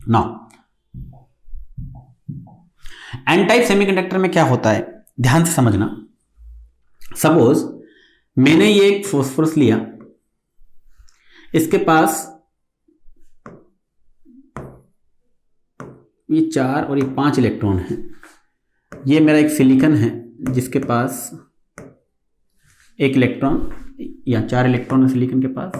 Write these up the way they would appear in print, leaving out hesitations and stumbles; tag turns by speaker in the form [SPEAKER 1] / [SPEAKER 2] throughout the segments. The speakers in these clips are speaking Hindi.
[SPEAKER 1] नाउ एन टाइप सेमीकंडक्टर में क्या होता है, ध्यान से समझना। सपोज मैंने ये एक फॉस्फोरस लिया, इसके पास ये 4 और ये 5 इलेक्ट्रॉन है। ये मेरा एक सिलिकॉन है जिसके पास 1 इलेक्ट्रॉन या 4 इलेक्ट्रॉन है सिलिकॉन के पास।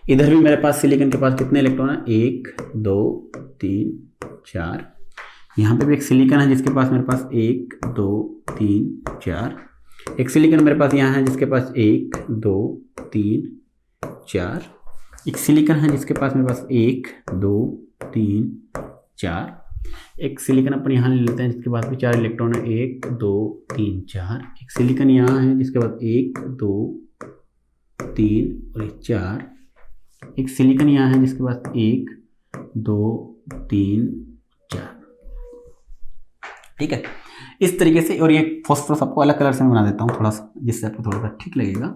[SPEAKER 1] इधर भी मेरे पास सिलिकॉन के पास कितने इलेक्ट्रॉन है, 1 2 3 4। यहाँ पे भी एक सिलिकॉन है जिसके पास मेरे पास 1 2 3 4। एक सिलिकॉन मेरे पास यहाँ है जिसके पास 1 2 3 4। एक सिलिकॉन है जिसके पास मेरे पास 1 2 3 4। एक सिलिकॉन अपन यहाँ ले लेते हैं जिसके पास भी 4 इलेक्ट्रॉन है, 1 2 3 4। एक सिलिकॉन यहाँ है जिसके पास 1 2 3 और 4। एक सिलिकॉन यहाँ है जिसके पास 1 2 3 4। ठीक है, इस तरीके से। और ये फॉस्फोरस आपको अलग कलर से मैं बना देता हूँ थोड़ा सा, जिससे आपको थोड़ा सा ठीक लगेगा।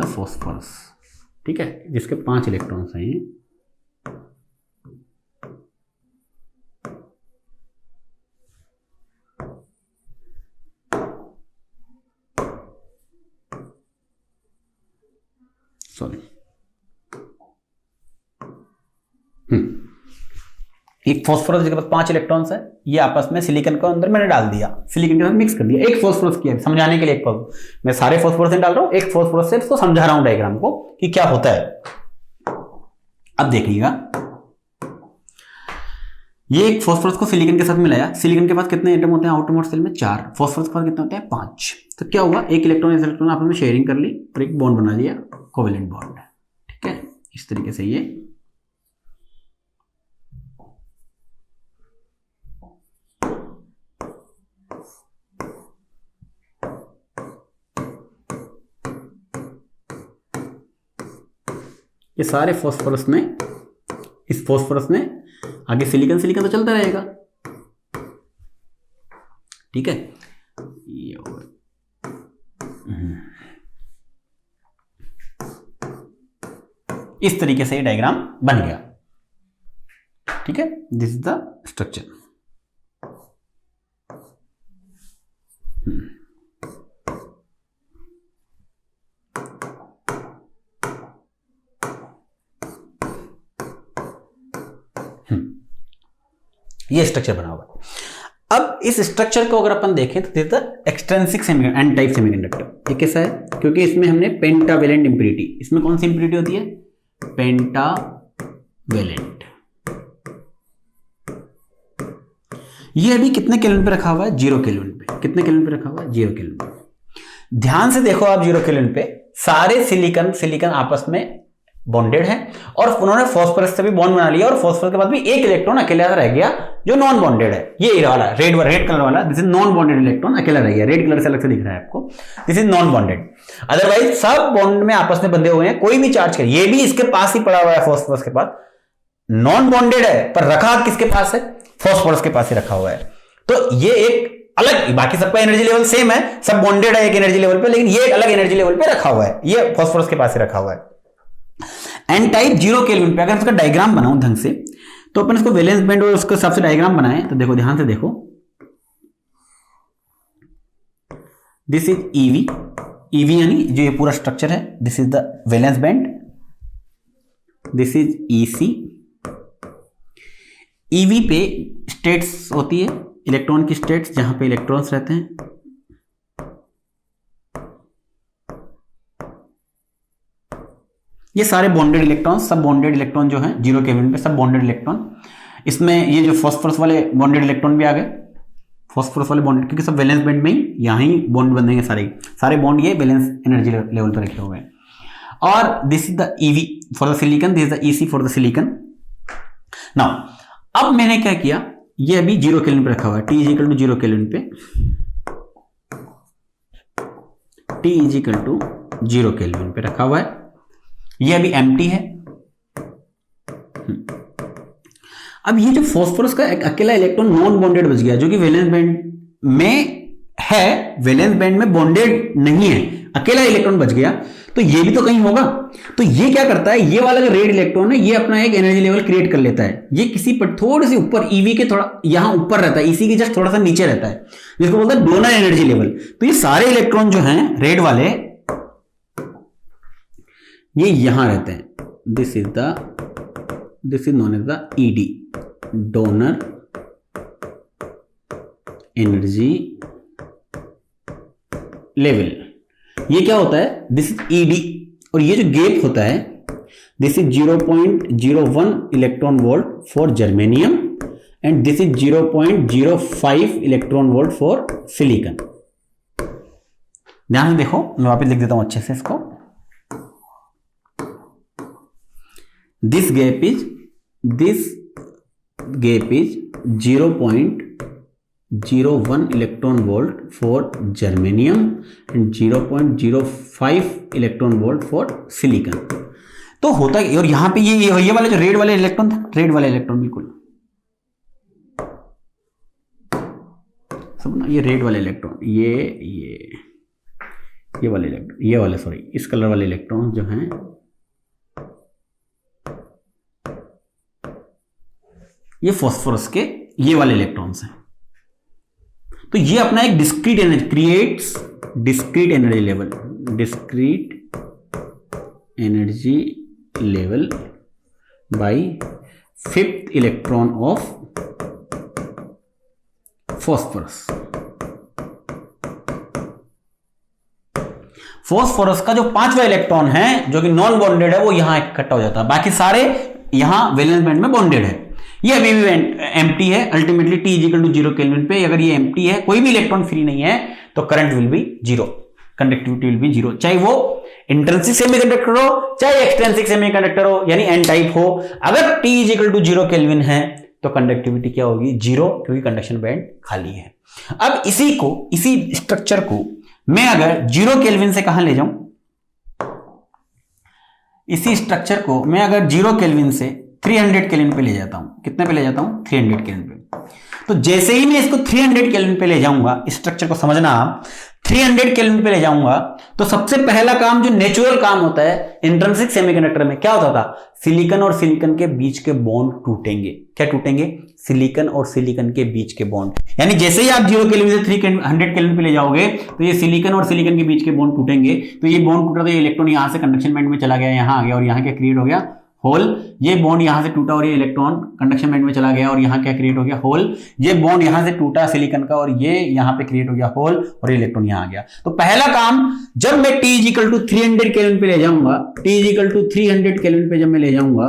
[SPEAKER 1] फॉस्फोरस, ठीक है, जिसके 5 इलेक्ट्रॉन्स हैं। सॉरी, एक फॉस्फोरस जिसके पास 5 इलेक्ट्रॉन्स है, ये आपस में सिलिकॉन को अंदर मैंने डाल दिया, सिलिकॉन के साथ मिक्स कर दिया। एक फॉस्फोरस किया समझाने के लिए, एक मैं सारे फॉस्फोरस डाल रहा हूं, एक फॉस्फोरस से इसको समझा रहा हूं डायग्राम को कि क्या होता है। अब देखिएगा, ये एक फॉस्फोरस को सिलिकॉन के साथ मिलाया। सिलिकॉन के पास कितने एटम होते हैं आउटरमोस्ट शेल में, 4। फॉस्फोरस के पास कितने होते हैं, 5। तो क्या हुआ, एक इलेक्ट्रॉन इस इलेक्ट्रॉन आपस में शेयरिंग कर ली और एक बॉन्ड बना दिया, कोवेलेंट बॉन्ड। ठीक है, इस तरीके से ये सारे फॉस्फोरस में, इस फॉस्फोरस में आगे सिलिकॉन सिलिकॉन तो चलता रहेगा। ठीक है, इस तरीके से ये डायग्राम बन गया। ठीक है, दिस इज द स्ट्रक्चर। ये स्ट्रक्चर बना हुआ है। अब इस स्ट्रक्चर को अगर अपन देखें तो this the extrinsic semiconductor, N type semiconductor. ये कैसा है, क्योंकि इसमें हमने पेंटावेलेंट इंप्यूरिटी, इसमें कौन सी इंप्यूरिटी होती है, पेंटावेलेंट। ये अभी कितने केल्विन पे रखा हुआ है, 0 केल्विन पे। कितने केल्विन पे रखा हुआ है, 0 केल्विन पे। ध्यान से देखो आप, 0 केल्विन पे सारे सिलिकॉन आपस में बॉन्डेड है और उन्होंने फॉस्फोरस से भी बॉन्ड बना लिया, और फॉस्फोरस के बाद भी एक इलेक्ट्रॉन अकेला रह गया जो नॉन बॉन्डेड है। ये वाला रेड कलर वाला, this is non bonded electron अकेला रह गया। रेड कलर से अलग से दिख रहा है आपको, this is non bonded. Otherwise सब बॉन्ड में आपस में बंधे हुए हैं, कोई भी चार्ज कर। ये भी इसके पास ही पड़ा हुआ है, फॉस्फोरस के पास नॉन बॉन्डेड है, पर रखा किसके पास है, फॉस्फोरस के पास ही रखा हुआ है। तो ये एक अलग, बाकी सबका एनर्जी लेवल सेम है, सब बॉन्डेड है एक एनर्जी लेवल पे, लेकिन ये एक अलग एनर्जी लेवल पे रखा हुआ है, ये फॉस्फोरस के पास ही रखा हुआ है। एन टाइप 0 केल्विन पे अगर इसका डायग्राम बनाऊं ढंग से, तो अपन इसको वैलेंस बैंड और उसके हिसाब से डायग्राम बनाएं। तो देखो, ध्यान से देखो, दिस इज ईवी यानी जो ये पूरा स्ट्रक्चर है, this is the valence band, this is EC. EV पे स्टेट्स होती है, इलेक्ट्रॉन की स्टेट्स, जहां पे इलेक्ट्रॉन्स रहते हैं। ये सारे बॉन्डेड इलेक्ट्रॉन, सब बॉन्डेड इलेक्ट्रॉन जो हैं 0 केल्विन पे, सब बॉन्डेड इलेक्ट्रॉन। इसमें ये जो फॉस्फोरस वाले बॉन्डेड इलेक्ट्रॉन भी आ गए, फॉस्फोरस वाले बॉन्डेड, क्योंकि सब वैलेंस बैंड में ही यहाँ ही बॉन्ड बनेंगे, सारे बॉन्ड ये वैलेंस एनर्जी लेवल पर रखे हुए हैं। और this is the EV for the silicon, this is the EC for the silicon. Now अब मैंने क्या किया, ये अभी 0 केल्विन पे रखा हुआ है, T is equal to 0 kelvin पे, T is equal to 0 kelvin पे रखा हुआ है। ये अभी एम्प्टी है। अब ये जो फॉस्फोरस का एक अकेला इलेक्ट्रॉन नॉन बॉन्डेड बच गया, जो कि वैलेंस बैंड में है, वैलेंस बैंड में बॉन्डेड नहीं है, अकेला इलेक्ट्रॉन बच गया, तो ये भी तो कहीं होगा। तो ये क्या करता है, ये वाला जो रेड इलेक्ट्रॉन है ये अपना एक एनर्जी लेवल क्रिएट कर लेता है। ये किसी पर थोड़ी सी ऊपर, ईवी के थोड़ा यहां ऊपर रहता है, इसी के जस्ट थोड़ा सा नीचे रहता है, जिसको बोलते हैं डोनर एनर्जी लेवल। तो ये सारे इलेक्ट्रॉन जो हैं रेड वाले, ये यहां रहते हैं। This is known as the ED, donor energy level. ये क्या होता है, दिस इज ईडी, और ये जो गैप होता है this is 0.01 electron volt for germanium and this is 0.05 electron volt for silicon. ध्यान से देखो, मैं वापस लिख देता हूं अच्छे से इसको। This gap is 0.01 electron volt for germanium and 0.05 electron volt for silicon. तो होता है, और यहां पे ये वाले जो रेड वाले इलेक्ट्रॉन था, रेड वाले इलेक्ट्रॉन बिल्कुल सब ना, ये रेड वाले इलेक्ट्रॉन, ये वाले इलेक्ट्रॉन, ये वाले सॉरी इस कलर वाले इलेक्ट्रॉन जो हैं, ये फास्फोरस के ये वाले इलेक्ट्रॉन्स हैं। तो ये अपना एक discrete energy creates, discrete energy level, discrete energy level by 5th electron of phosphorus. Phosphorus का जो 5वां इलेक्ट्रॉन है जो कि नॉन बॉन्डेड है, वो यहां इकट्ठा हो जाता है, बाकी सारे यहां वैलेंस बैंड में बॉन्डेड है। ये अभी भी एम्प्टी है, अल्टीमेटली T = 0 केल्विन पे अगर ये एम्प्टी है, कोई भी इलेक्ट्रॉन फ्री नहीं है, तो current will be 0, conductivity will be 0, चाहे वो इंट्रिंसिक सेमीकंडक्टर हो चाहे एक्सट्रिंसिक सेमीकंडक्टर हो, यानी एन टाइप हो। अगर T = 0 केल्विन है तो कंडक्टिविटी क्या होगी, 0, क्योंकि कंडक्शन बैंड खाली है। अब इसी स्ट्रक्चर को मैं अगर 0 केल्विन से कहां ले जाऊं, इसी स्ट्रक्चर को मैं अगर 0 केल्विन से 300 केल्विन पे ले जाता हूं, कितने पे ले जाता हूं, 300 केल्विन पे। तो जैसे ही मैं इसको 300 केल्विन पे ले जाऊंगा, इस स्ट्रक्चर को समझना आप, 300 केल्विन पे ले जाऊंगा, तो सबसे पहला काम जो नेचुरल काम होता है इंट्रिंसिक सेमीकंडक्टर में, क्या होता था, सिलिकॉन और सिलिकॉन के बीच के बॉन्ड टूटेंगे। क्या टूटेंगे, सिलिकॉन और सिलिकॉन के बीच के बॉन्ड। यानी जैसे ही आप 0 केल्विन से 300 केल्विन पे ले जाओगे तो ये सिलिकॉन और सिलिकॉन के बीच के बॉन्ड टूटेंगे। तो ये बॉन्ड टूटा तो ये इलेक्ट्रॉन यहां से कंडक्शन बैंड में चला गया, यहां आ गया, और यहां क्या क्रिएट हो गया, होल। ये बॉन्ड यहां से टूटा और ये इलेक्ट्रॉन कंडक्शन बैंड में चला गया, और यहां क्या क्रिएट हो गया, होल। ये बॉन्ड यहां से टूटा सिलिकॉन का और ये यहां पे क्रिएट हो गया होल, और ये इलेक्ट्रॉन यहां आ गया। तो पहला काम, जब मैं T = 300 केल्विन पे ले जाऊंगा, T = 300 केल्विन पे जब मैं ले जाऊंगा,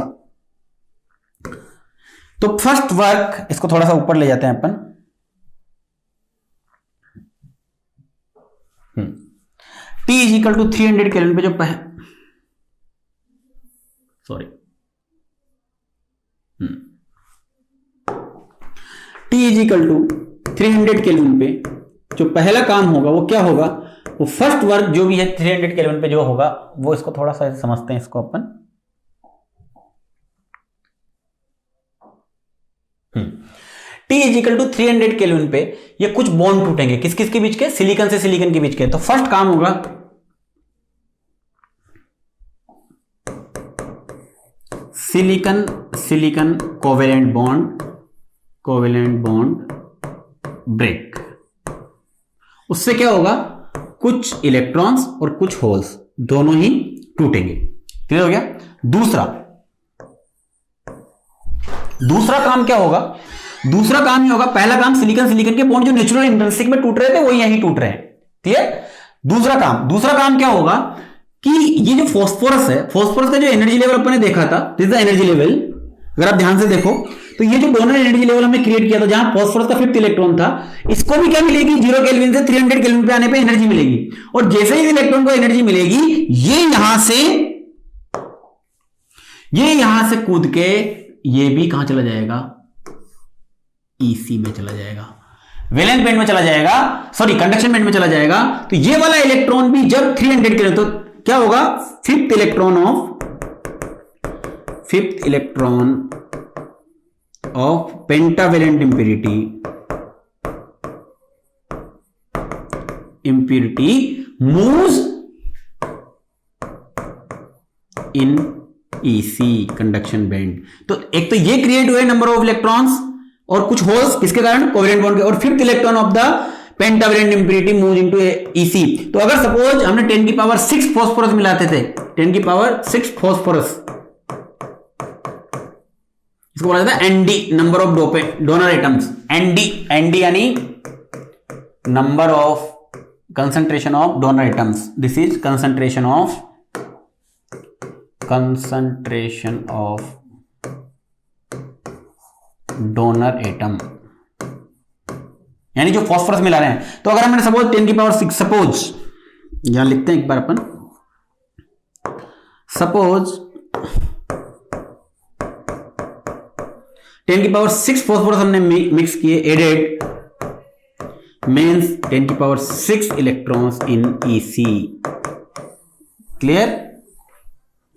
[SPEAKER 1] तो फर्स्ट वर्क, इसको थोड़ा सा ऊपर ले जाते हैं अपन, T = 300 केल्विन पे जो T = 300 केल्विन पे जो पहला काम होगा वो क्या होगा, वो फर्स्ट वर्क जो भी है 300 केल्विन पे जो होगा, वो इसको थोड़ा सा समझते हैं इसको अपन। T = 300 केल्विन पे ये कुछ बॉन्ड टूटेंगे, किस किस के बीच के, सिलिकॉन से सिलिकॉन के बीच के। तो फर्स्ट काम होगा silicon silicon covalent bond break. उससे क्या होगा, कुछ इलेक्ट्रॉन्स और कुछ होल्स दोनों ही टूटेंगे। क्लियर हो गया। दूसरा काम क्या होगा, दूसरा काम ये होगा, पहला काम सिलिकॉन के बॉन्ड जो नेचुरल इंट्रिंसिक में टूट रहे थे वो यहीं टूट रहे हैं। क्लियर। दूसरा काम क्या होगा कि ये जो फास्फोरस है, फास्फोरस का जो एनर्जी लेवल अपन ने देखा था, this is the energy level. अगर आप ध्यान से देखो तो ये जो डोनर एनर्जी लेवल हमने क्रिएट किया था, जहां फास्फोरस का 5th इलेक्ट्रॉन था, इसको भी क्या मिलेगी, 0 केल्विन से 300 केल्विन पे आने पे एनर्जी मिलेगी। और जैसे ही इलेक्ट्रॉन को एनर्जी मिलेगी, ये यहां से कूद के ये भी कहां चला जाएगा, ईसी में चला जाएगा, वैलेंस बैंड में चला जाएगा, सॉरी कंडक्शन बैंड में चला जाएगा। तो ये वाला इलेक्ट्रॉन भी जब 300 केल्विन, तो क्या होगा, 5th electron of pentavalent impurity impurity moves in EC conduction band. तो एक तो ये क्रिएट हुए नंबर ऑफ इलेक्ट्रॉन्स और कुछ होल्स किसके कारण, कोवेलेंट बॉन्ड के, और fifth electron of the pentavalent impurity move into EC। तो अगर सपोज हमने 10 की पावर 6 फास्फोरस मिलाते थे, 10 की पावर 6 फास्फोरस, इसको बोला जाता है ND, number of donor atoms. ND यानी number of concentration of donor atoms. This is concentration of donor atom, यानी जो फॉस्फोरस मिला रहे हैं। तो अगर हमने सपोज 10 की पावर 6, सपोज यहां लिखते हैं एक बार अपन, सपोज 10 की पावर 6 फॉस्फोरस हमने मिक्स किए, एडेड, means 10 की power 6 electrons in EC। Clear?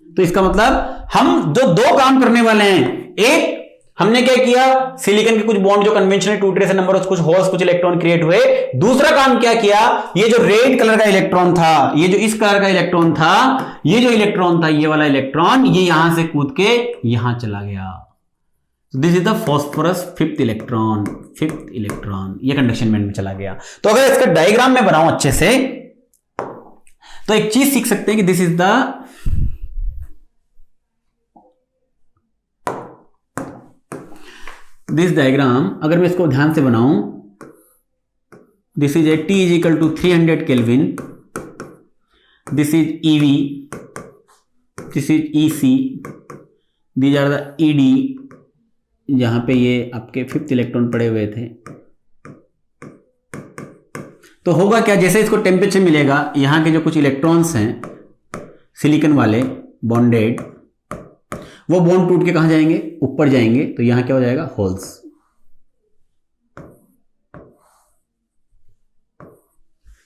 [SPEAKER 1] तो इसका मतलब हम जो दो काम करने वाले हैं, एक हमने क्या किया, सिलिकॉन के कुछ बॉन्ड जो कन्वेंशनल टूटने से नंबर ऑफ कुछ होल्स, कुछ इलेक्ट्रॉन क्रिएट हुए। दूसरा काम क्या किया, ये जो रेड कलर का इलेक्ट्रॉन था, ये जो इस कलर का इलेक्ट्रॉन था, ये जो इलेक्ट्रॉन था, ये वाला इलेक्ट्रॉन, ये यहां से कूद के यहां चला गया। This is the phosphorus fifth electron, ये कंडक्शन बैंड में चला गया। तो अगर इसका डायग्राम में बनाऊं अच्छे से, तो एक चीज सीख सकते हैं कि दिस इज दिस डायग्राम, अगर मैं इसको ध्यान से बनाऊं, this is a T is equal to 300 kelvin, this is EV, this is EC, these are the ED, जहां पे ये आपके फिफ्थ इलेक्ट्रॉन पड़े हुए थे। तो होगा क्या, जैसे इसको टेम्परेचर मिलेगा, यहां के जो कुछ इलेक्ट्रॉन्स हैं सिलिकॉन वाले बॉन्डेड, वो बॉन्ड टूट के कहां जाएंगे, ऊपर जाएंगे। तो यहां क्या हो जाएगा, होल्स।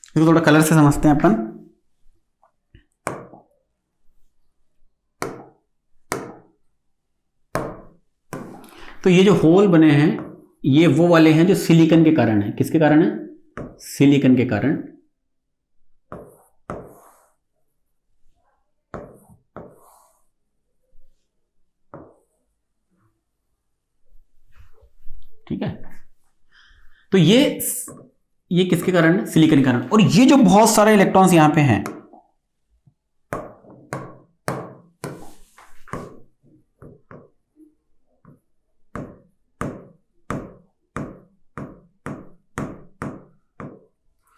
[SPEAKER 1] इसको थोड़ा कलर से समझते हैं अपन। तो ये जो होल बने हैं, ये वो वाले हैं जो सिलिकॉन के कारण है। किसके कारण है, सिलिकॉन के कारण। ठीक है, तो ये किसके कारण है, सिलिकॉन के कारण। और ये जो बहुत सारे इलेक्ट्रॉन्स यहां पे हैं,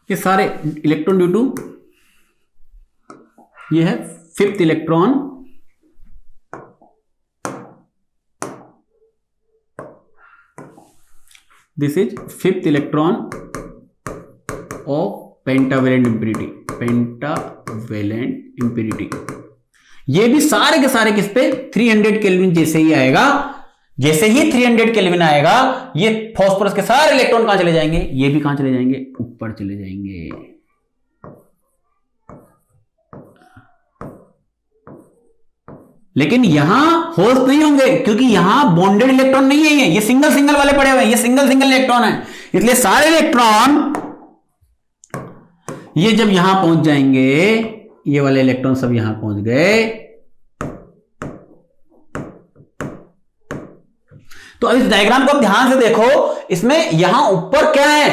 [SPEAKER 1] ये सारे इलेक्ट्रॉन ड्यू टू, ये है fifth electron, this is fifth electron of pentavalent impurity. ये भी सारे के सारे किस पे, 300 केल्विन जैसे ही आएगा, जैसे ही 300 केल्विन आएगा, ये फास्फोरस के सारे इलेक्ट्रॉन कहां चले जाएंगे, ये भी कहां चले जाएंगे, ऊपर चले जाएंगे। लेकिन यहां होल्स नहीं होंगे, क्योंकि यहां बॉन्डेड इलेक्ट्रॉन नहीं है, ये सिंगल सिंगल वाले पड़े हुए हैं, ये सिंगल इलेक्ट्रॉन है। इसलिए सारे इलेक्ट्रॉन ये जब यहां पहुंच जाएंगे, ये वाले इलेक्ट्रॉन सब यहां पहुंच गए। तो अब इस डायग्राम को आप ध्यान से देखो, इसमें यहां ऊपर क्या है,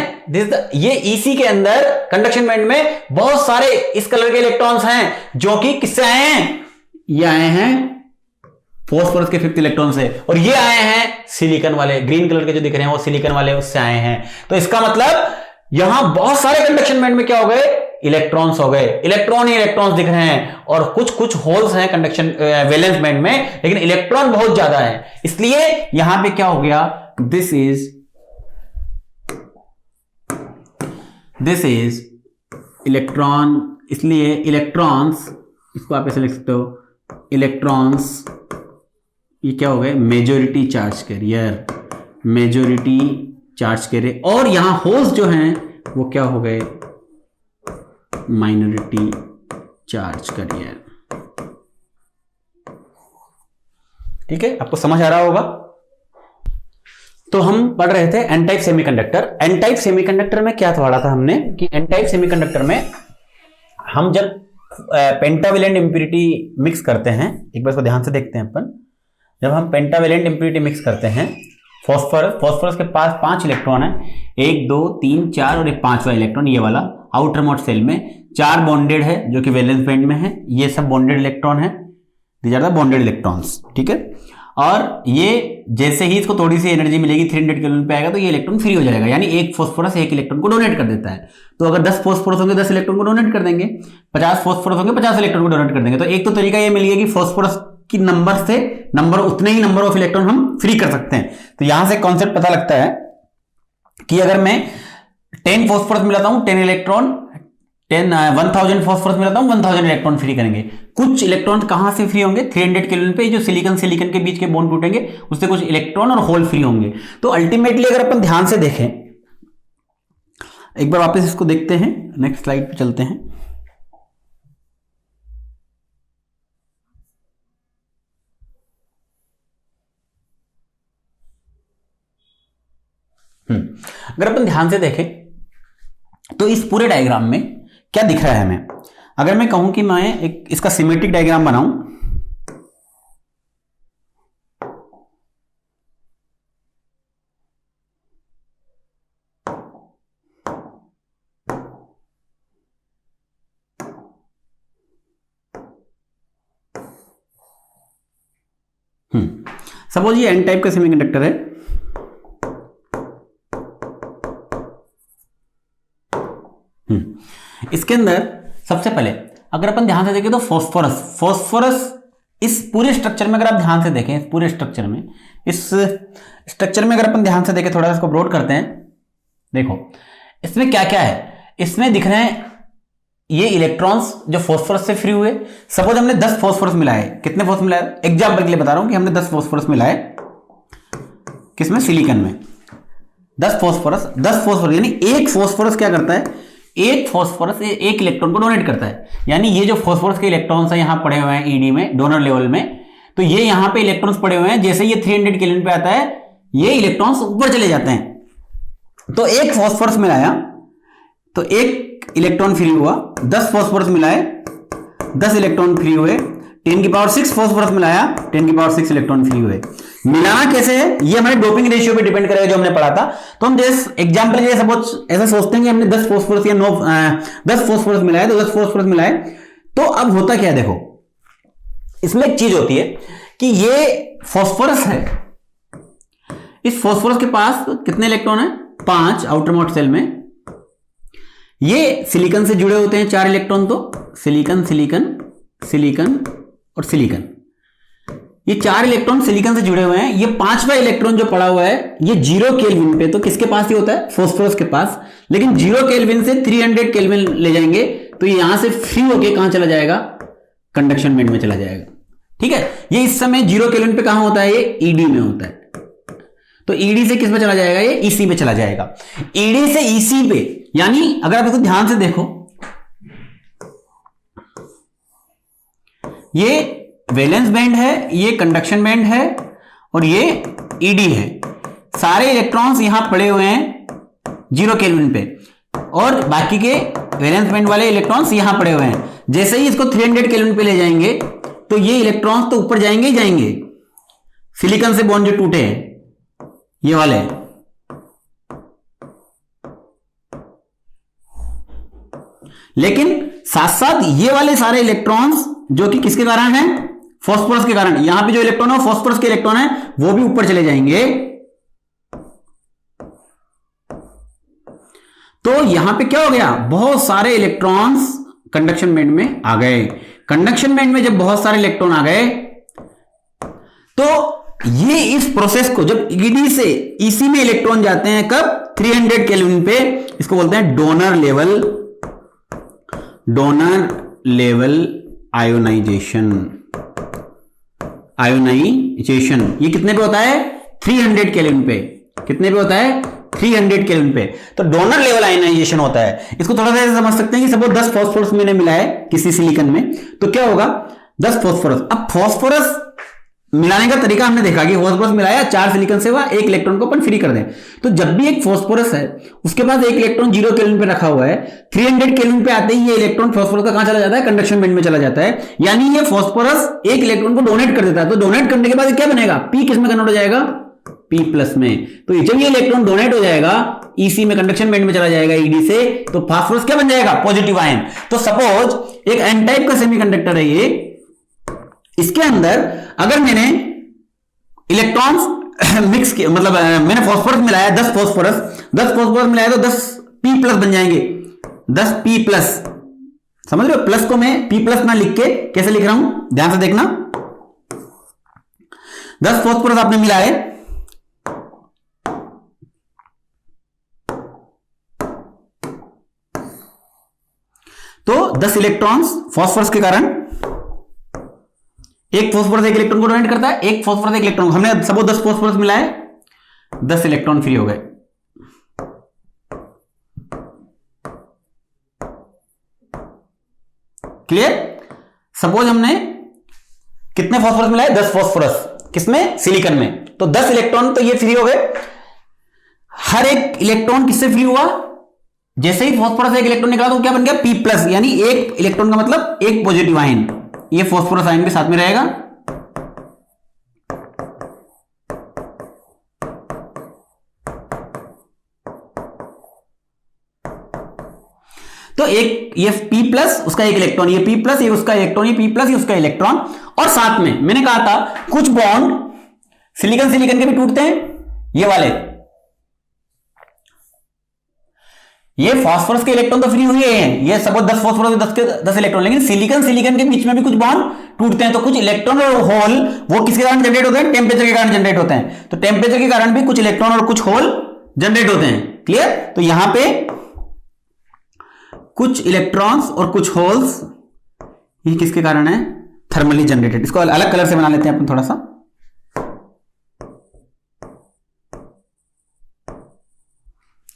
[SPEAKER 1] ये EC के अंदर कंडक्शन बैंड में बहुत सारे इस कलर के इलेक्ट्रॉन्स हैं, जो कि किससे आए हैं, ये आए हैं फॉस्फोरस के फिफ्थ इलेक्ट्रॉन से, और ये आए हैं सिलिकॉन वाले, ग्रीन कलर के जो दिख रहे हैं वो सिलिकॉन वाले उससे आए हैं। तो इसका मतलब यहां बहुत सारे कंडक्शन बैंड में क्या हो गए, इलेक्ट्रॉन्स हो गए, इलेक्ट्रॉन ही इलेक्ट्रॉन्स दिख रहे हैं, और कुछ होल्स हैं कंडक्शन वैलेंस बैंड में, लेकिन इलेक्ट्रॉन बहुत ज्यादा है। इसलिए यहां पे क्या हो गया, दिस इज इलेक्ट्रॉन। इसलिए इलेक्ट्रॉन्स, इसको आप ऐसे लिख सकते हो, इलेक्ट्रॉन्स ये क्या हो गए, मेजॉरिटी चार्ज कैरियर, और यहां होल्स जो हैं वो क्या हो गए, माइनॉरिटी चार्ज कैरियर। ठीक है, आपको समझ आ रहा होगा। तो हम पढ़ रहे थे N type semiconductor. N type semiconductor में क्या पढ़ा था हमने कि एन टाइप सेमीकंडक्टर में हम जब पेंटावेलेंट इंप्यूरिटी मिक्स करते हैं, एक बार इसको ध्यान से देखते हैं अपन। जब हम पेंटावेलेंट इंप्यूरिटी मिक्स करते हैं, फॉस्फोरस के पास 5 इलेक्ट्रॉन है, 1 2 3 4 और एक 5वां इलेक्ट्रॉन ये वाला आउटर मोस्ट सेल में 4 बॉन्डेड है जो कि वैलेंस बैंड में है। ये सब बॉन्डेड इलेक्ट्रॉन है, these are the bonded electrons, ठीक है। और ये जैसे ही इसको थोड़ी सी एनर्जी मिलेगी 300 केल्विन पे आएगा तो ये इलेक्ट्रॉन फ्री हो जाएगा, यानी एक फॉस्फोरस एक इलेक्ट्रॉन को डोनेट कर देता है। तो अगर 10 फॉस्फोरस होंगे 10 इलेक्ट्रॉन को डोनेट कर देंगे, 50 फॉस्फोरस होंगे 50 इलेक्ट्रॉन को डोनेट कर देंगे। तो एक तो तरीका ये मिल गया कि फॉस्फोरस की नंबर से उतने ही नंबर ऑफ इलेक्ट्रॉन हम फ्री कर सकते हैं। तो यहां से कॉन्सेप्ट पता लगता है कि अगर मैं 10 फॉस्फोरस मिलाता हूं 10 इलेक्ट्रॉन, 1000 फॉस्फोरस मिलाता हूं 1000 इलेक्ट्रॉन फ्री करेंगे। कुछ इलेक्ट्रॉन कहां से फ्री होंगे? 300 केल्विन पे जो सिलिकॉन के बीच के बॉन्ड टूटेंगे उससे कुछ इलेक्ट्रॉन और होल फ्री होंगे। तो अल्टीमेटली अगर अपन ध्यान से देखें, एक बार वापस इसको देखते हैं, नेक्स्ट स्लाइड पे चलते हैं। अगर अपन ध्यान से देखें तो इस पूरे डायग्राम में क्या दिख रहा है हमें? अगर मैं कहूं कि मैं एक इसका सिमेट्रिक डायग्राम बनाऊं, सपोज ये एन टाइप का सेमीकंडक्टर है। इसके अंदर सबसे पहले अगर अपन ध्यान से देखें तो फॉस्फोरस इस पूरे स्ट्रक्चर में, अगर आप ध्यान से देखें इस पूरे स्ट्रक्चर में, इस स्ट्रक्चर में अगर अपन ध्यान से देखें, थोड़ा सा इसको ब्रॉड करते हैं, देखो इसमें क्या क्या है। इसमें दिख रहे हैं ये इलेक्ट्रॉन्स जो फॉस्फोरस से फ्री हुए। सपोज हमने 10 फॉस्फोरस मिलाए, कितने फॉस्फोरस मिलाए? एग्जाम्पल के लिए बता रहा हूं कि हमने 10 फॉस्फोरस मिलाए, किसमें? सिलिकॉन में। 10 फॉस्फोरस यानी एक फॉस्फोरस क्या करता है? एक फॉस्फोरस एक इलेक्ट्रॉन को डोनेट करता है। यानी ये जो फॉस्फोरस के इलेक्ट्रॉन्स है यहां पड़े हुए हैं ईडी में, डोनर लेवल में, तो ये यहां पे इलेक्ट्रॉन्स पड़े हुए हैं। जैसे ये 300 केल्विन पे आता है ये इलेक्ट्रॉन्स ऊपर चले जाते हैं। तो एक फॉस्फोरस मिलाया तो एक इलेक्ट्रॉन फ्री हुआ, 10 फॉस्फोरस मिलाए 10 इलेक्ट्रॉन फ्री हुए, 10⁶ फॉस्फोरस मिलाया 10⁶ इलेक्ट्रॉन फ्री हुए। मिलाना कैसे है? ये हमारे डोपिंग रेशियो पे डिपेंड करेगा जो हमने पढ़ा था। तो हम जैसे एग्जांपल के लिए सपोज ऐसा सोचते हैं कि हमने 10 फॉस्फोरस या 10 फॉस्फोरस मिलाए, तो 10 फॉस्फोरस मिलाए तो अब होता क्या है? देखो इसमें एक चीज होती है कि ये फॉस्फोरस है, इस फॉस्फोरस के पास कितने इलेक्ट्रॉन है? 5 आउटर मोस्ट सेल में। ये सिलिकॉन से जुड़े होते हैं 4 इलेक्ट्रॉन, तो सिलिकॉन और सिलिकॉन, ये 4 इलेक्ट्रॉन सिलिकॉन से जुड़े हुए हैं। ये 5वां इलेक्ट्रॉन जो पड़ा हुआ है ये 0 केल्विन पे, तो किसके पास ये होता है? फॉस्फोरस के पास। लेकिन 0 केल्विन से 300 केल्विन ले जाएंगे तो ये यहां से फ्री होके कहां चला जाएगा? कंडक्शन बैंड में चला जाएगा, ठीक है। ये इस समय 0 केल्विन पे कहां होता है? ये ईडी में होता है। तो ईडी से किस पे चला जाएगा? ये ईसी पे चला जाएगा। ईडी से ईसी पे, यानी अगर आप इसको ध्यान से देखो, ये वैलेंस बैंड है, ये कंडक्शन बैंड है और ये ईडी है। सारे इलेक्ट्रॉन्स यहां पड़े हुए हैं 0 केल्विन पे और बाकी के वैलेंस बैंड वाले इलेक्ट्रॉन्स यहां पड़े हुए हैं। जैसे ही इसको 300 केल्विन पे ले जाएंगे तो ये इलेक्ट्रॉन्स तो ऊपर जाएंगे ही जाएंगे। सिलिकॉन से बॉन्ड जो टूटे हैं ये वाले, लेकिन साथ साथ ये वाले सारे इलेक्ट्रॉन्स जो कि किसके कारण हैं? फॉस्फोरस के कारण। यहां पे जो इलेक्ट्रॉन है फॉस्फोरस के इलेक्ट्रॉन है, वो भी ऊपर चले जाएंगे। तो यहां पे क्या हो गया? बहुत सारे इलेक्ट्रॉन्स कंडक्शन बैंड में आ गए। कंडक्शन बैंड में जब बहुत सारे इलेक्ट्रॉन आ गए तो ये इस प्रोसेस को, जब ईडी से ईसी में इलेक्ट्रॉन जाते हैं कब? 300 केल्विन पे, इसको बोलते हैं डोनर लेवल आयोनाइजेशन। ये कितने पे होता है? 300 केल्विन पे। कितने पे होता है? 300 केल्विन पे। तो डोनर लेवल आयोनाइजेशन होता है। इसको थोड़ा सा ऐसे समझ सकते हैं कि सपोज 10 फॉस्फोरस मैंने मिलाया किसी सिलिकॉन में, तो क्या होगा? 10 फॉस्फोरस। अब फॉस्फोरस मिलाने का तरीका हमने देखा कि फास्फोरस मिलाया, 4 सिलिकॉन से हुआ, 1 इलेक्ट्रॉन को अपन फ्री कर दें। तो जब भी एक फास्फोरस है उसके पास 1 इलेक्ट्रॉन 0 केल्विन पे रखा हुआ है, 300 केल्विन पे आते ही ये इलेक्ट्रॉन फास्फोरस का कहां चला जाता है, कंडक्शन बैंड में चला जाता है। यानी ये फास्फोरस 1 इलेक्ट्रॉन को डोनेट कर देता है। तो डोनेट करने के बाद क्या बनेगा, पी किस में कन्वर्ट हो जाएगा, पी प्लस में। तो जब ये इलेक्ट्रॉन डोनेट हो जाएगा ईसी में, कंडक्शन बैंड में चला जाएगा ईडी से, तो फास्फोरस क्या बन जाएगा, पॉजिटिव आयन। तो सपोज एक एन टाइप का सेमीकंडक्टर है ये, इसके अंदर अगर मैंने इलेक्ट्रॉन्स मिक्स किया, मतलब मैंने फास्फोरस मिलाया 10 फास्फोरस मिलाया तो 10 पी प्लस बन जाएंगे, 10 पी प्लस। समझ रहे हो, प्लस को मैं पी प्लस ना लिख के कैसे लिख रहा हूं, ध्यान से देखना। 10 फास्फोरस आपने मिलाए, तो 10 इलेक्ट्रॉन्स फास्फोरस के कारण, एक फास्फोरस 1 इलेक्ट्रॉन को डोनेट करता है, एक फास्फोरस 1 इलेक्ट्रॉन, हमने सब 10 फास्फोरस मिलाए, 10 इलेक्ट्रॉन फ्री हो गए। क्लियर। सपोज हमने कितने फास्फोरस मिलाए, 10 फास्फोरस, किसमें, सिलिकॉन में, तो 10 इलेक्ट्रॉन तो ये फ्री हो गए। हर एक इलेक्ट्रॉन किससे फ्री हुआ, जैसे ही फास्फोरस 1 इलेक्ट्रॉन निकाला तो क्या बन गया, पी प्लस, यानी 1 इलेक्ट्रॉन का मतलब 1 पॉजिटिव आयन, ये फास्फोरस आयन भी साथ में रहेगा। तो एक ये P प्लस, उसका 1 इलेक्ट्रॉन, ये P प्लस, ये उसका इलेक्ट्रॉन, ये P प्लस, ये उसका इलेक्ट्रॉन। और साथ में मैंने कहा था कुछ बॉन्ड सिलिकॉन सिलिकॉन के भी टूटते हैं, ये वाले, ये फास्फोरस के इलेक्ट्रॉन तो फ्री हुए हैं, ये सपोज 10 फास्फोरस 10 के 10 इलेक्ट्रॉन, लेकिन सिलिकॉन सिलिकॉन के बीच में भी कुछ बॉन्ड टूटते हैं। तो कुछ इलेक्ट्रॉन और होल वो किसके कारण जनरेट होते हैं, टेम्परेचर के कारण जनरेट होते हैं। तो टेम्परेचर के कारण भी कुछ इलेक्ट्रॉन और कुछ होल जनरेट होते हैं। क्लियर। तो यहां पे कुछ इलेक्ट्रॉन्स और कुछ होल्स, ये किसके कारण है, थर्मली जनरेटेड। इसको अलग कलर से बना लेते हैं अपन थोड़ा सा।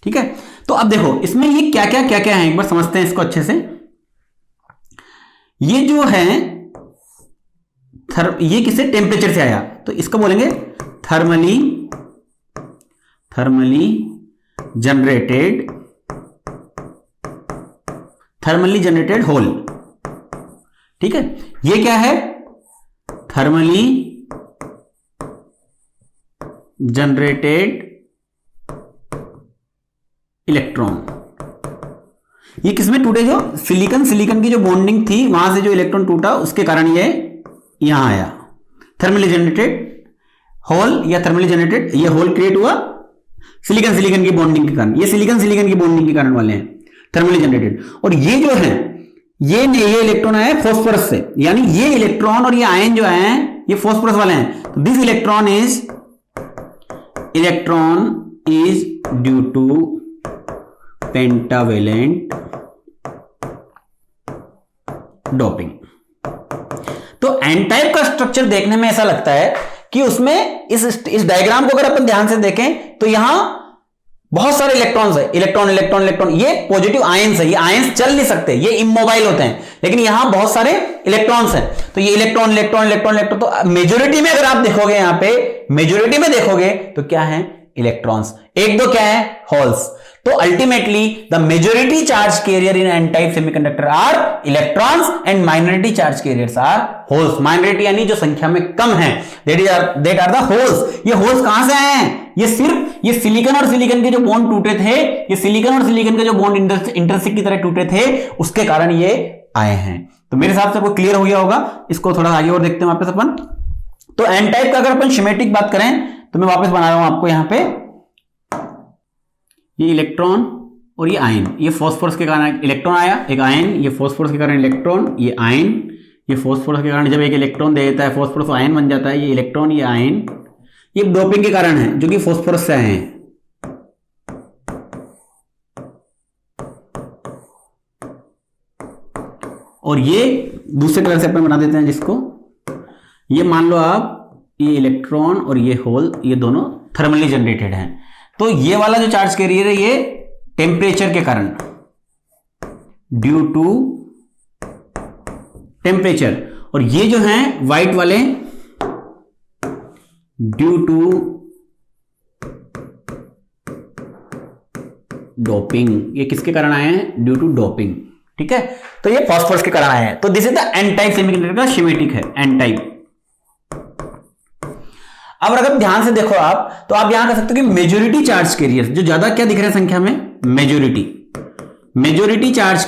[SPEAKER 1] ठीक है। तो अब देखो इसमें ये क्या क्या है, एक बार समझते हैं इसको अच्छे से। ये जो है ये किससे, टेम्परेचर से आया, तो इसको बोलेंगे थर्मली जनरेटेड होल। ठीक है। ये क्या है, थर्मली जनरेटेड इलेक्ट्रॉन। ये किसमें टूटे, जो सिलिकॉन की जो बॉन्डिंग थी वहां से जो इलेक्ट्रॉन टूटा उसके कारण ये यहां आया, थर्मली जनरेटेड होल या थर्मली जनरेटेड, ये होल क्रिएट हुआ सिलिकॉन की बॉन्डिंग के कारण, ये सिलिकॉन की बॉन्डिंग के कारण वाले हैं थर्मली जनरेटेड। और ये जो है ये इलेक्ट्रॉन आया फास्फोरस से, यानी ये इलेक्ट्रॉन और ये आयन जो आए हैं ये फास्फोरस वाले हैं। तो this electron is due to pentavalent doping. तो एन टाइप का स्ट्रक्चर देखने में ऐसा लगता है कि उसमें इस डायग्राम को अगर अपन ध्यान से देखें तो यहां बहुत सारे इलेक्ट्रॉन्स है, इलेक्ट्रॉन, ये पॉजिटिव आयंस है, ये आयंस चल नहीं सकते, ये इमोबाइल होते हैं, लेकिन यहां बहुत सारे इलेक्ट्रॉन्स हैं। तो ये इलेक्ट्रॉन, तो मेजोरिटी में अगर आप देखोगे, यहां पे मेजोरिटी में देखोगे तो क्या है, इलेक्ट्रॉन्स, 1-2 क्या है, होल्स। तो ultimately the majority charge carrier in N type semiconductor are electrons and minority charge carriers are holes. Minority यानी जो संख्या में कम है, देट आर द होल्स। ये होल्स कहां से आए हैं, ये सिर्फ ये सिलिकॉन और सिलिकॉन के जो बॉन्ड टूटे थे, ये सिलिकॉन और सिलिकॉन के जो बॉन्ड इंटरसेक्ट की तरह टूटे थे उसके कारण ये आए हैं। तो मेरे हिसाब से आपको क्लियर हो गया होगा। इसको थोड़ा आगे और देखते हैं वापस अपन। तो एन टाइप का अगर अपन सिमेट्रिक बात करें तो मैं वापस बना रहा हूं आपको यहां पे, ये इलेक्ट्रॉन और ये आयन, ये फास्फोरस के कारण इलेक्ट्रॉन आया, एक आयन, ये फास्फोरस के कारण इलेक्ट्रॉन, ये आयन, ये फास्फोरस के कारण जब एक इलेक्ट्रॉन दे देता है फास्फोरस तो आयन बन जाता है, ये इलेक्ट्रॉन, ये आयन, ये डोपिंग के कारण है जो कि फास्फोरस से आए हैं। और ये दूसरे कलर से अपन बना देते हैं जिसको, ये मान लो आप, ये इलेक्ट्रॉन और ये होल, ये दोनों थर्मली जनरेटेड हैं। तो ये वाला जो चार्ज कैरियर है ये टेम्परेचर के कारण, ड्यू टू टेम्परेचर, और ये जो हैं व्हाइट वाले ड्यू टू डोपिंग। ये किसके कारण आए हैं? Due to doping. ठीक है, तो ये फास्फोरस के कारण आए हैं। तो this is the N type semiconductor का स्कीमेटिक है, एन टाइप। अब अगर ध्यान से देखो आप, तो आप यहां कह सकते हो कि मेजोरिटी चार्ज कैरियर्स, जो ज्यादा क्या दिख रहे हैं संख्या में? मेजोरिटी चार्ज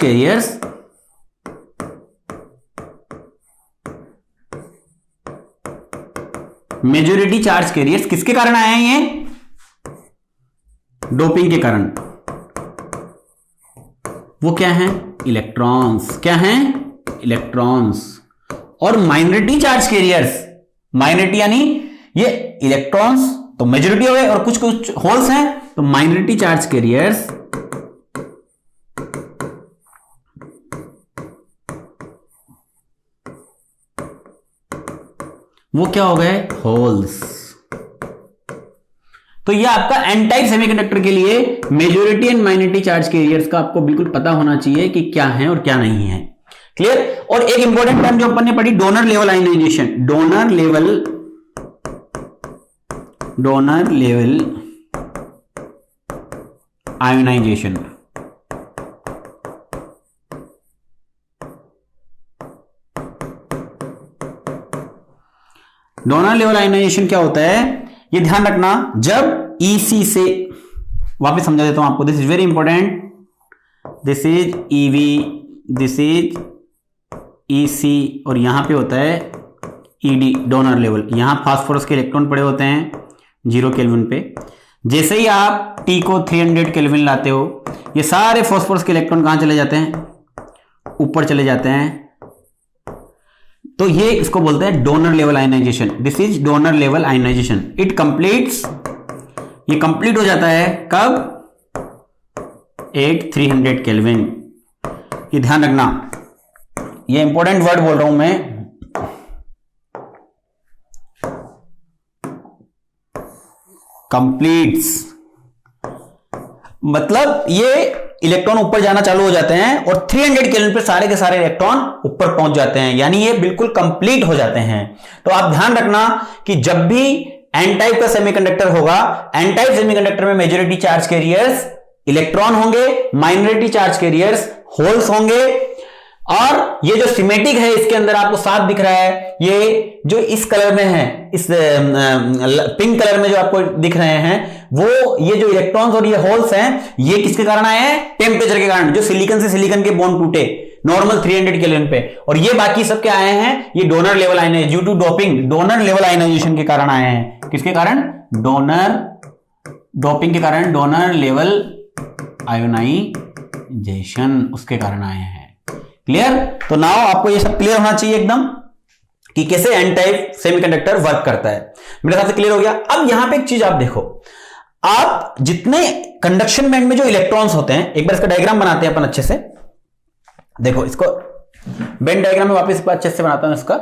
[SPEAKER 1] कैरियर्स किसके कारण आए हैं? ये डोपिंग के कारण। वो क्या है? इलेक्ट्रॉन्स। क्या है? इलेक्ट्रॉन्स। और माइनॉरिटी चार्ज कैरियर्स, माइनॉरिटी यानी ये इलेक्ट्रॉन्स तो मेजॉरिटी हो गए, और कुछ कुछ होल्स हैं, तो माइनॉरिटी चार्ज कैरियर्स वो क्या हो गए? होल्स। तो ये आपका एन टाइप सेमीकंडक्टर के लिए majority and minority charge carriers का आपको बिल्कुल पता होना चाहिए कि क्या है और क्या नहीं है। क्लियर? और एक इंपॉर्टेंट टर्म जो अपन ने पढ़ी, donor level ionization. Donor level ionization. Donor level ionization क्या होता है? ये ध्यान रखना, जब EC से, वापस समझा देता हूं आपको, this is very important, this is EV, this is EC, और यहां पे होता है ED, डोनर लेवल। यहां फास्फोरस के इलेक्ट्रॉन पड़े होते हैं 0 केल्विन पे। जैसे ही आप T को 300 केल्विन लाते हो, ये सारे फास्फोरस के इलेक्ट्रॉन कहां चले जाते हैं? ऊपर चले जाते हैं। तो ये इसको बोलते हैं donor level ionization. This is donor level ionization. It completes, ये कंप्लीट हो जाता है कब? At 300 kelvin. ये ध्यान रखना, ये इंपॉर्टेंट वर्ड बोल रहा हूं मैं, कंप्लीट्स। मतलब ये इलेक्ट्रॉन ऊपर जाना चालू हो जाते हैं और 300 केल्विन पे सारे के सारे इलेक्ट्रॉन ऊपर पहुंच जाते हैं, यानी ये बिल्कुल कंप्लीट हो जाते हैं। तो आप ध्यान रखना कि जब भी एन टाइप का सेमीकंडक्टर होगा, एन टाइप सेमीकंडक्टर में मेजॉरिटी चार्ज कैरियर्स इलेक्ट्रॉन होंगे, माइनॉरिटी चार्ज कैरियर्स होल्स होंगे। और ये जो सिमेटिक है, इसके अंदर आपको साफ दिख रहा है, ये जो इस कलर में है, इस पिंक कलर में जो आपको दिख रहे हैं, वो ये जो इलेक्ट्रॉन्स और ये होल्स हैं, ये किसके कारण आए हैं? टेम्परेचर के कारण। जो सिलिकॉन से सिलिकॉन के बॉन्ड टूटे नॉर्मल 300 केल्विन पे, और ये बाकी सब क्या आए हैं? ये donor level ionization, due to doping, donor level ionization के कारण आए हैं। किसके कारण? डोनर डोपिंग के कारण, डोनर लेवल आयोनाइजेशन, उसके कारण आए हैं। क्लियर? तो नाउ आपको ये सब क्लियर होना चाहिए एकदम कि कैसे एन टाइप सेमीकंडक्टर वर्क करता है। मेरे ख्याल से क्लियर हो गया। अब यहां पे एक चीज आप देखो, आप जितने कंडक्शन बैंड में जो इलेक्ट्रॉन्स होते हैं, एक बार इसका डायग्राम बनाते हैं अपन अच्छे से। देखो इसको बैंड डायग्राम में वापस अच्छे से बनाता हूं इसका।